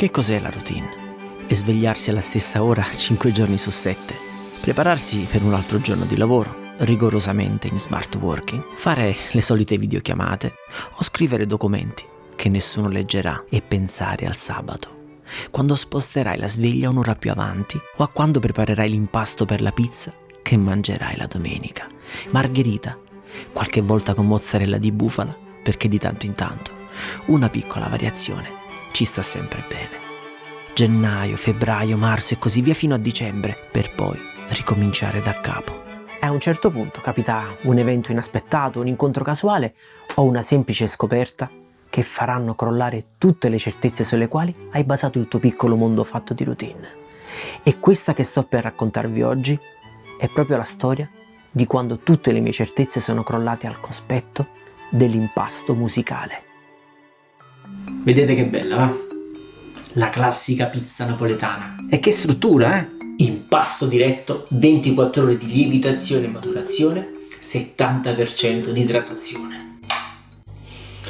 Che cos'è la routine? È svegliarsi alla stessa ora 5 giorni su 7, prepararsi per un altro giorno di lavoro, rigorosamente in smart working, fare le solite videochiamate o scrivere documenti che nessuno leggerà e pensare al sabato, quando sposterai la sveglia un'ora più avanti o a quando preparerai l'impasto per la pizza che mangerai la domenica. Margherita, qualche volta con mozzarella di bufala, perché di tanto in tanto una piccola variazione ci sta sempre bene. Gennaio, febbraio, marzo e così via fino a dicembre, per poi ricominciare da capo. A un certo punto capita un evento inaspettato, un incontro casuale o una semplice scoperta che faranno crollare tutte le certezze sulle quali hai basato il tuo piccolo mondo fatto di routine. E questa che sto per raccontarvi oggi è proprio la storia di quando tutte le mie certezze sono crollate al cospetto dell'impasto musicale. Vedete che bella, va? La classica pizza napoletana. E che struttura, eh? Impasto diretto, 24 ore di lievitazione e maturazione, 70% di idratazione.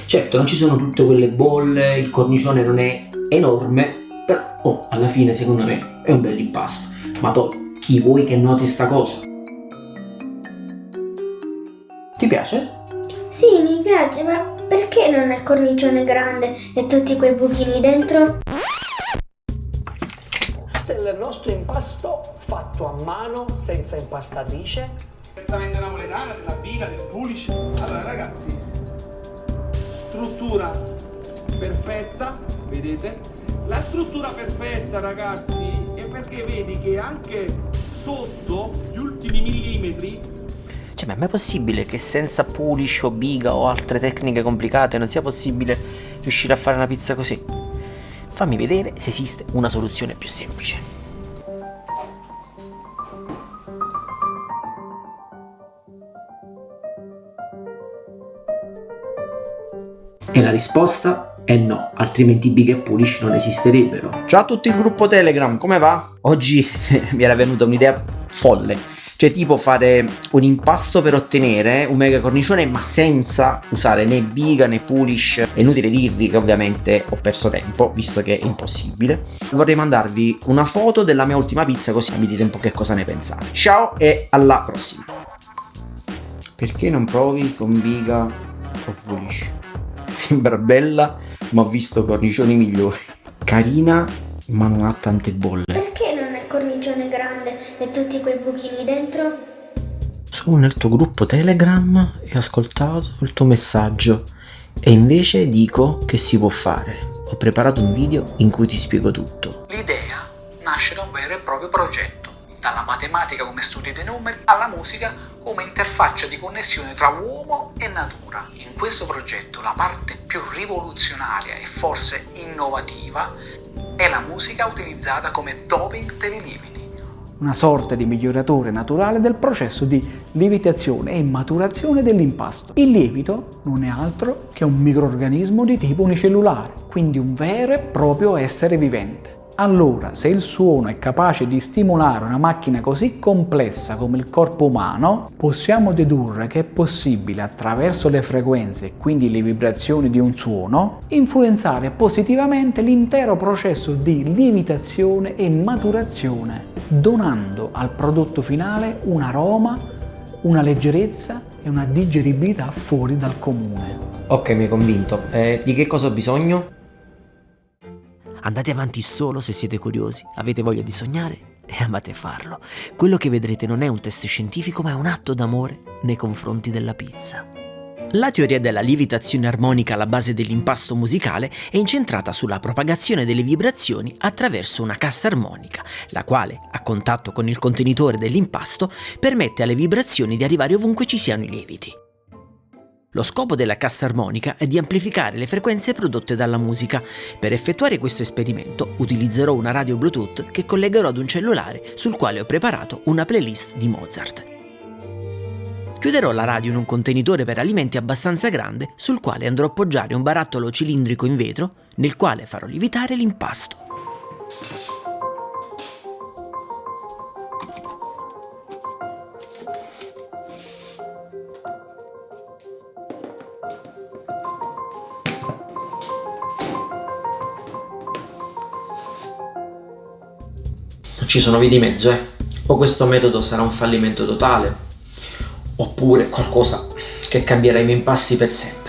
Certo, non ci sono tutte quelle bolle, il cornicione non è enorme, però alla fine secondo me è un bel impasto. Ma poi, chi vuoi che noti sta cosa? Ti piace? Sì, mi piace, ma perché non è il cornicione grande e tutti quei buchini dentro? Questo è il nostro impasto fatto a mano, senza impastatrice. Direttamente napoletana, della biga, del pulice. Allora ragazzi, struttura perfetta, vedete? La struttura perfetta, ragazzi, è perché vedi che anche sotto gli ultimi millimetri. Cioè, ma è mai possibile che senza pulish o biga o altre tecniche complicate non sia possibile riuscire a fare una pizza così? Fammi vedere se esiste una soluzione più semplice. E la risposta è no, altrimenti biga e pulish non esisterebbero. Ciao a tutto il gruppo Telegram, come va? Oggi mi era venuta un'idea folle. Cioè tipo fare un impasto per ottenere un mega cornicione ma senza usare né biga né pulish. È inutile dirvi che ovviamente ho perso tempo, visto che è impossibile. Vorrei mandarvi una foto della mia ultima pizza, così mi dite un po' che cosa ne pensate. Ciao e alla prossima. Perché non provi con biga o pulish? Sembra bella, ma ho visto cornicioni migliori. Carina, ma non ha tante bolle. Perché non è il cornicione grande e tutti quei buchini dentro? Sono nel tuo gruppo Telegram e ho ascoltato il tuo messaggio e invece dico che si può fare. Ho preparato un video in cui ti spiego tutto. L'idea nasce da un vero e proprio progetto, dalla matematica come studio dei numeri alla musica come interfaccia di connessione tra uomo e natura. In questo progetto la parte più rivoluzionaria e forse innovativa è la musica utilizzata come doping per i lieviti. Una sorta di miglioratore naturale del processo di lievitazione e maturazione dell'impasto. Il lievito non è altro che un microrganismo di tipo unicellulare, quindi un vero e proprio essere vivente. Allora, se il suono è capace di stimolare una macchina così complessa come il corpo umano, possiamo dedurre che è possibile, attraverso le frequenze e quindi le vibrazioni di un suono, influenzare positivamente l'intero processo di lievitazione e maturazione, donando al prodotto finale un aroma, una leggerezza e una digeribilità fuori dal comune. Ok, mi hai convinto. Di che cosa ho bisogno? Andate avanti solo se siete curiosi, avete voglia di sognare e amate farlo. Quello che vedrete non è un test scientifico, ma è un atto d'amore nei confronti della pizza. La teoria della lievitazione armonica alla base dell'impasto musicale è incentrata sulla propagazione delle vibrazioni attraverso una cassa armonica, la quale, a contatto con il contenitore dell'impasto, permette alle vibrazioni di arrivare ovunque ci siano i lieviti. Lo scopo della cassa armonica è di amplificare le frequenze prodotte dalla musica. Per effettuare questo esperimento utilizzerò una radio Bluetooth che collegherò ad un cellulare sul quale ho preparato una playlist di Mozart. Chiuderò la radio in un contenitore per alimenti abbastanza grande sul quale andrò a appoggiare un barattolo cilindrico in vetro nel quale farò lievitare l'impasto. Ci sono vie di mezzo, o questo metodo sarà un fallimento totale, oppure qualcosa che cambierà i miei impasti per sempre.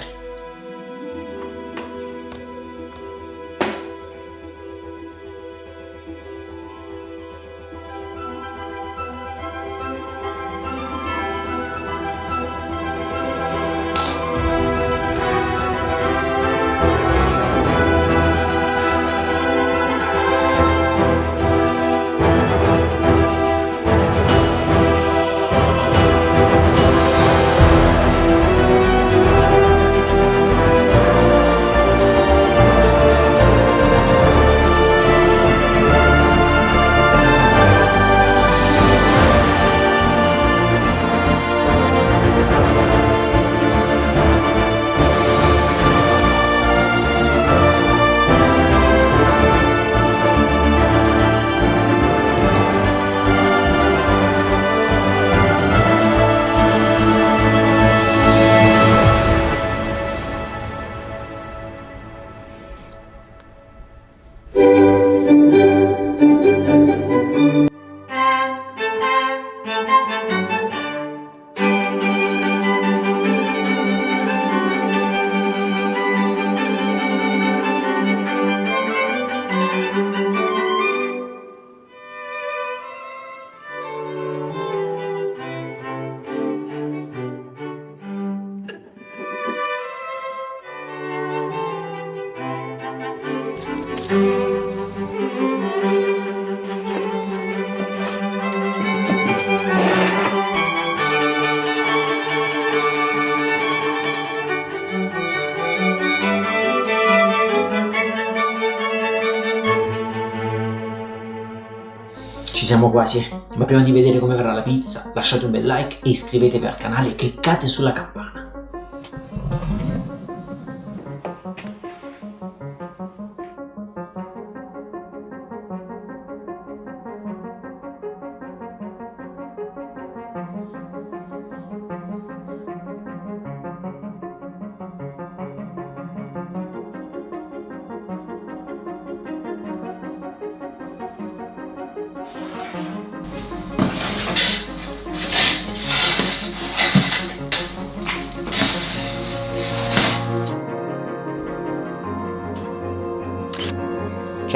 Ci siamo quasi, ma prima di vedere come verrà la pizza, lasciate un bel like e iscrivetevi al canale e cliccate sulla campana.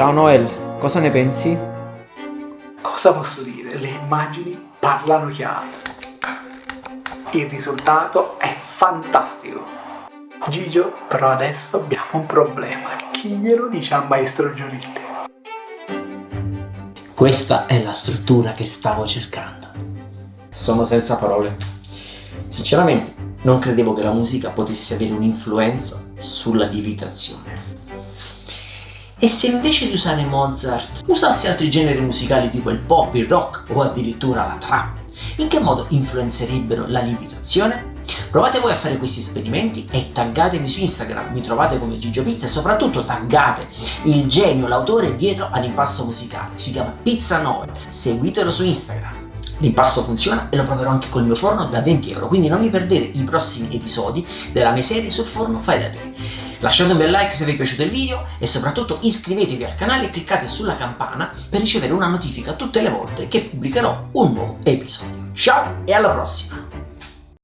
Ciao Noel, cosa ne pensi? Cosa posso dire? Le immagini parlano chiaro. Il risultato è fantastico. Gigio, però adesso abbiamo un problema. Chi glielo dice al maestro Giorilli? Questa è la struttura che stavo cercando. Sono senza parole. Sinceramente, non credevo che la musica potesse avere un'influenza sulla lievitazione. E se invece di usare Mozart usassi altri generi musicali tipo il pop, il rock o addirittura la trap, in che modo influenzerebbero la lievitazione? Provate voi a fare questi esperimenti e taggatemi su Instagram, mi trovate come Gigio Pizza, e soprattutto taggate il genio, l'autore dietro all'impasto musicale. Si chiama Pizza Noel, seguitelo su Instagram. L'impasto funziona e lo proverò anche col mio forno da 20 euro, quindi non vi perdete i prossimi episodi della mia serie sul forno fai da te. Lasciate un bel like se vi è piaciuto il video e soprattutto iscrivetevi al canale e cliccate sulla campana per ricevere una notifica tutte le volte che pubblicherò un nuovo episodio. Ciao e alla prossima!